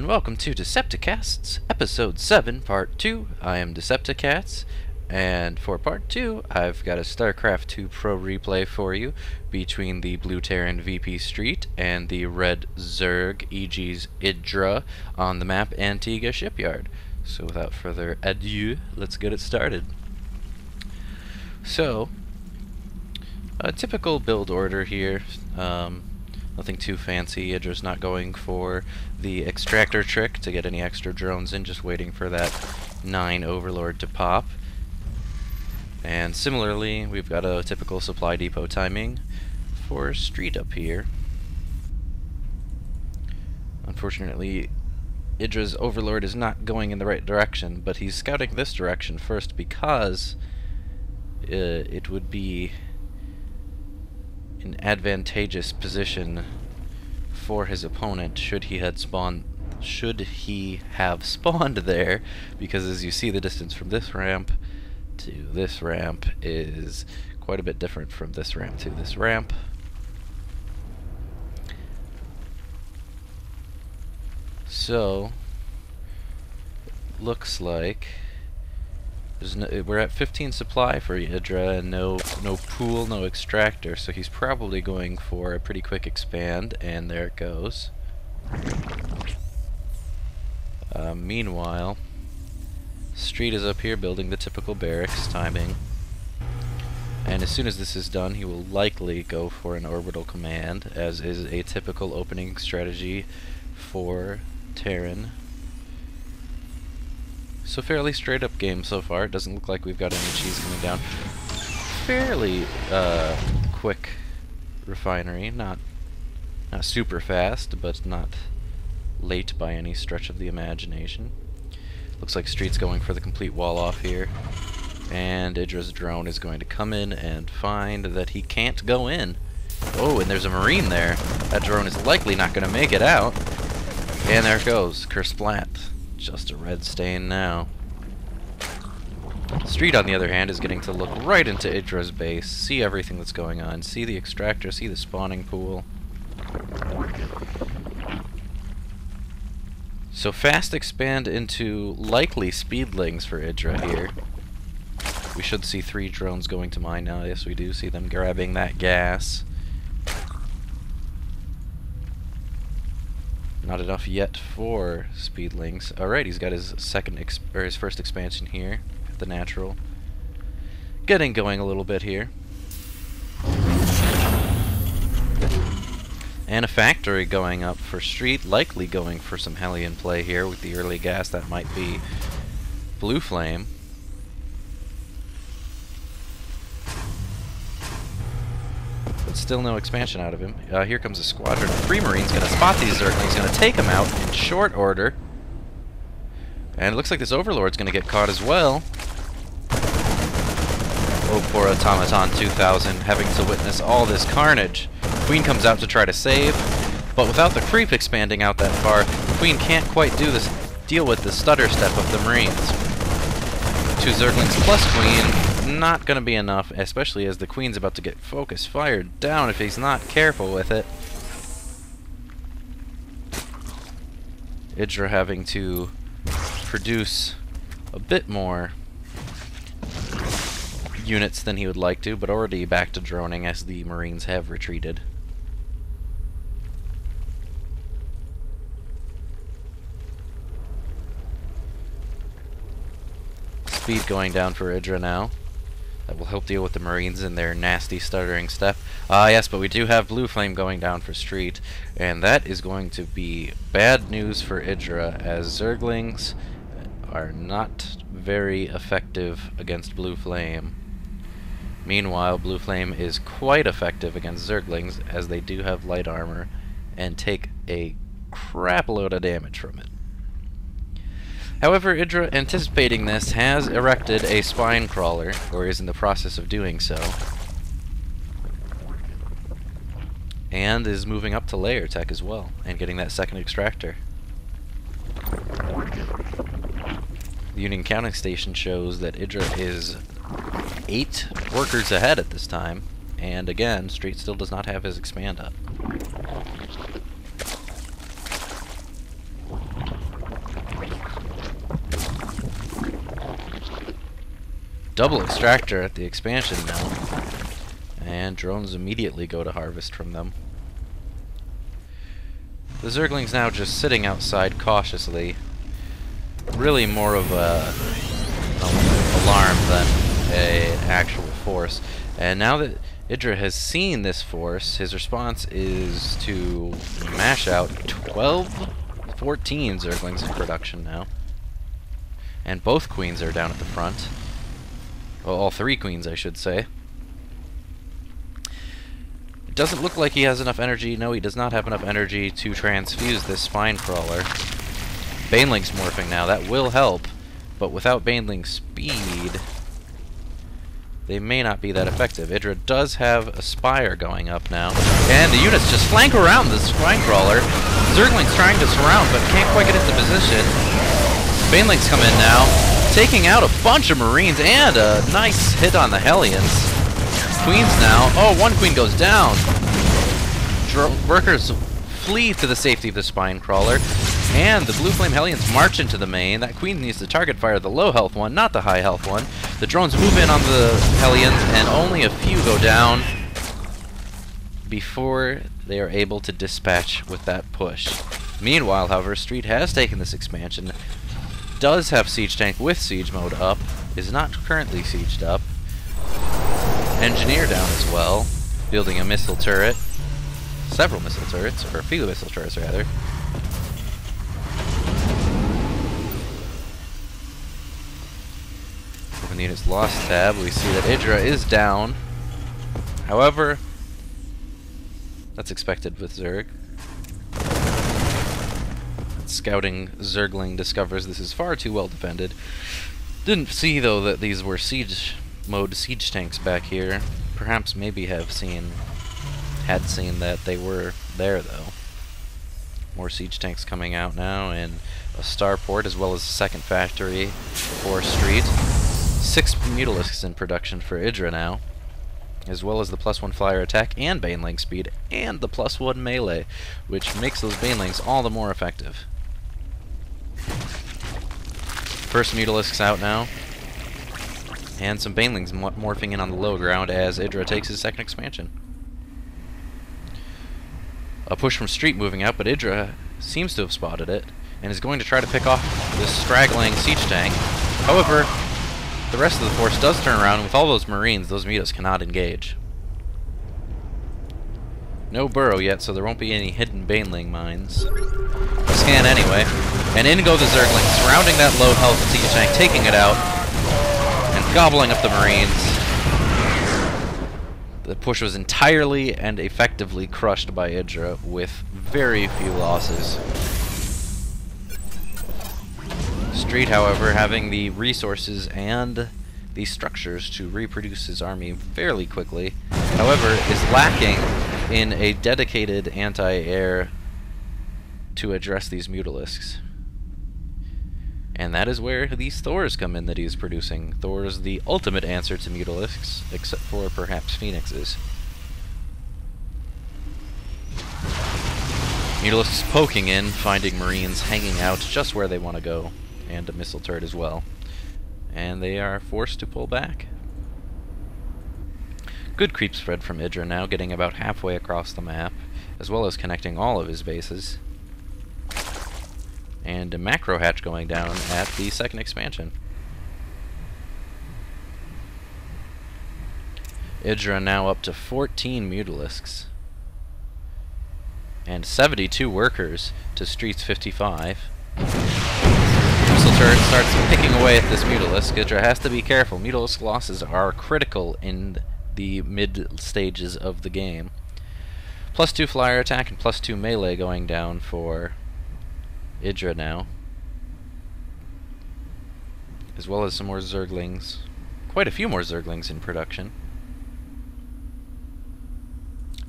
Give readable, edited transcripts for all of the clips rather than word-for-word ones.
and welcome to Decepticasts, Episode 7, Part 2. I am Decepticats, and for Part 2, I've got a StarCraft 2 Pro replay for you between the blue Terran VPStreet and the red Zerg EGIdra on the map Antigua Shipyard. So without further ado, let's get it started. So, a typical build order here. Nothing too fancy. Idra's not going for the extractor trick to get any extra drones in, just waiting for that 9 Overlord to pop. And similarly, we've got a typical supply depot timing for Street up here. Unfortunately, Idra's Overlord is not going in the right direction, but he's scouting this direction first because it would be an advantageous position for his opponent should he have spawned there, because as you see, the distance from this ramp to this ramp is quite a bit different from this ramp to this ramp. So looks like we're at 15 supply for Idra and no pool, no extractor, so he's probably going for a pretty quick expand, and there it goes. Meanwhile, Street is up here building the typical barracks timing, and as soon as this is done, he will likely go for an orbital command, as is a typical opening strategy for Terran. So fairly straight up game so far. It doesn't look like we've got any cheese coming down. Fairly quick refinery, not super fast, but not late by any stretch of the imagination. Looks like Street's going for the complete wall off here, and Idra's drone is going to come in and find that he can't go in. Oh, and there's a Marine there. That drone is likely not going to make it out. And there it goes, Kersplat. Just a red stain now. Street, on the other hand, is getting to look right into Idra's base, see everything that's going on, see the extractor, see the spawning pool. So fast expand into likely speedlings for Idra here. We should see 3 drones going to mine now. Yes, we do see them grabbing that gas. Not enough yet for speedlings. Alright, he's got his his first expansion here at the natural. Getting going a little bit here. And a factory going up for Street, likely going for some Hellion play here with the early gas. That might be Blue Flame. But still no expansion out of him. Here comes a squadron of 3 Marines, going to spot these Zerglings, going to take them out in short order. And it looks like this Overlord's going to get caught as well. Oh, poor Automaton 2000, having to witness all this carnage. Queen comes out to try to save, but without the creep expanding out that far, the Queen can't quite deal with the stutter step of the Marines. 2 Zerglings plus Queen, not going to be enough, especially as the Queen's about to get focus fired down if he's not careful with it. Idra having to produce a bit more units than he would like to, but already back to droning as the Marines have retreated. Speed going down for Idra now. That will help deal with the Marines in their nasty stuttering step. Yes, but we do have Blue Flame going down for Street, and that is going to be bad news for Idra, as Zerglings are not very effective against Blue Flame. Meanwhile, Blue Flame is quite effective against Zerglings, as they do have light armor and take a crap load of damage from it. However, Idra, anticipating this, has erected a spine crawler, or is in the process of doing so, and is moving up to layer tech as well, and getting that second extractor. The Union Counting Station shows that Idra is 8 workers ahead at this time, and again, Street still does not have his expand up. Double extractor at the expansion now. And drones immediately go to harvest from them. The Zerglings now just sitting outside cautiously. Really more of a alarm than an actual force. And now that Idra has seen this force, his response is to mash out 14 Zerglings in production now. And both queens are down at the front. Well, all 3 queens, I should say. It doesn't look like he has enough energy. No, he does not have enough energy to transfuse this spine crawler. Baneling's morphing now. That will help. But without Baneling's speed, they may not be that effective. Idra does have a spire going up now. And the units just flank around this spine crawler. Zergling's trying to surround, but can't quite get into position. Baneling's come in now, taking out a bunch of Marines and a nice hit on the Hellions. Queens now. Oh, one queen goes down. Workers flee to the safety of the spine crawler, and the Blue Flame Hellions march into the main. That queen needs to target fire the low health one, not the high health one. The drones move in on the Hellions, and only a few go down before they are able to dispatch with that push. Meanwhile, however, Street has taken this expansion, does have Siege Tank with Siege Mode up, is not currently sieged up. Engineer down as well, building a missile turret. Several missile turrets, or a few missile turrets rather. Open the units lost tab, we see that Idra is down. However, that's expected with Zerg. Scouting Zergling discovers this is far too well defended. Didn't see though that these were siege mode siege tanks back here. Perhaps maybe had seen that they were there though. More siege tanks coming out now, and a starport as well as a second factory for Street. 6 Mutalisks in production for Idra now, as well as the +1 flyer attack and Baneling speed, and the +1 melee, which makes those Banelings all the more effective. First Mutalisks out now, and some Banelings morphing in on the low ground as Idra takes his second expansion. A push from Street moving out, but Idra seems to have spotted it, and is going to try to pick off this straggling siege tank. However, the rest of the force does turn around, and with all those Marines, those Mutas cannot engage. No burrow yet, so there won't be any hidden Baneling mines. A scan anyway, and in go the Zerglings, surrounding that low health siege tank, taking it out, and gobbling up the Marines. The push was entirely and effectively crushed by Idra with very few losses. Street, however, having the resources and the structures to reproduce his army fairly quickly, however, is lacking in a dedicated anti-air to address these Mutalisks. And that is where these Thors come in that he is producing. Thor's the ultimate answer to Mutalisks, except for perhaps Phoenixes. Mutalisks poking in, finding Marines hanging out just where they want to go, and a missile turret as well. And they are forced to pull back. Good creep spread from Idra now, getting about halfway across the map, as well as connecting all of his bases. And a macro hatch going down at the second expansion. Idra now up to 14 Mutalisks. And 72 workers to Street's 55. Missile turret starts picking away at this Mutalisk. Idra has to be careful. Mutalisk losses are critical in the mid stages of the game. +2 flyer attack and +2 melee going down for Idra now, as well as some more Zerglings. Quite a few more Zerglings in production,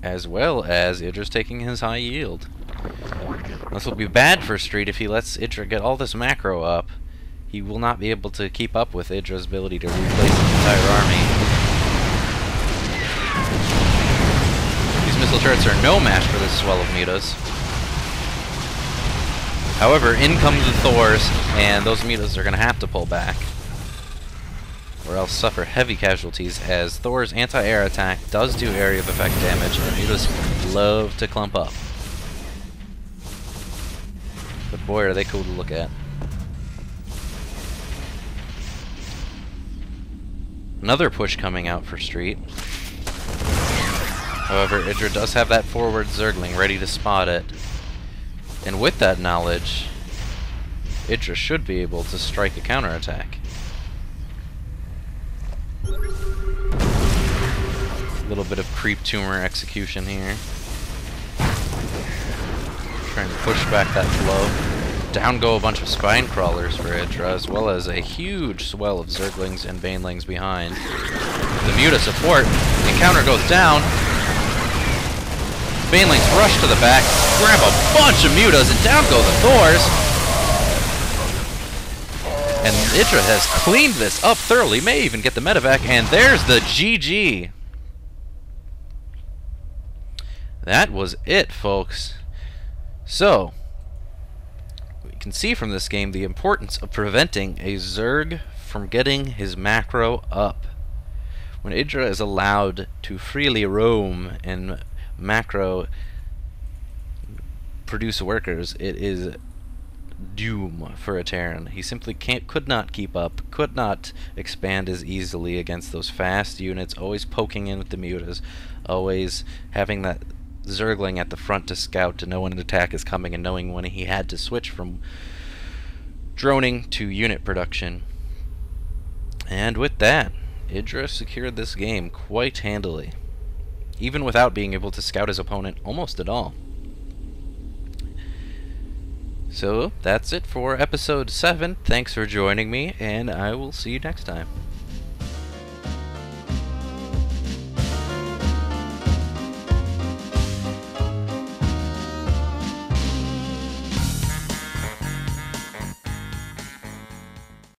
as well as Idra's taking his high yield. This will be bad for Street if he lets Idra get all this macro up. He will not be able to keep up with Idra's ability to replace his entire army. These missile turrets are no match for this swell of Mutas. However, in come the Thors, and those Mutas are going to have to pull back. or else suffer heavy casualties, as Thor's anti-air attack does do area of effect damage, and mutas love to clump up. But boy, are they cool to look at. Another push coming out for Street. However, Idra does have that forward Zergling ready to spot it. And with that knowledge, Idra should be able to strike a counterattack. A little bit of creep tumor execution here. Trying to push back that flow. Down go a bunch of spine crawlers for Idra, as well as a huge swell of Zerglings and Banelings behind. The Muta support. The encounter goes down. Banelings rush to the back, grab a bunch of Mutas, and down go the Thors. And Idra has cleaned this up thoroughly, may even get the medevac, and there's the GG. That was it, folks. So, we can see from this game the importance of preventing a Zerg from getting his macro up. When Idra is allowed to freely roam and macro produce workers, it is doom for a Terran. He simply could not keep up, could not expand as easily against those fast units, always poking in with the mutas, always having that Zergling at the front to scout, to know when an attack is coming, and knowing when he had to switch from droning to unit production. And with that, Idra secured this game quite handily, even without being able to scout his opponent almost at all. So, that's it for episode 7. Thanks for joining me, and I will see you next time.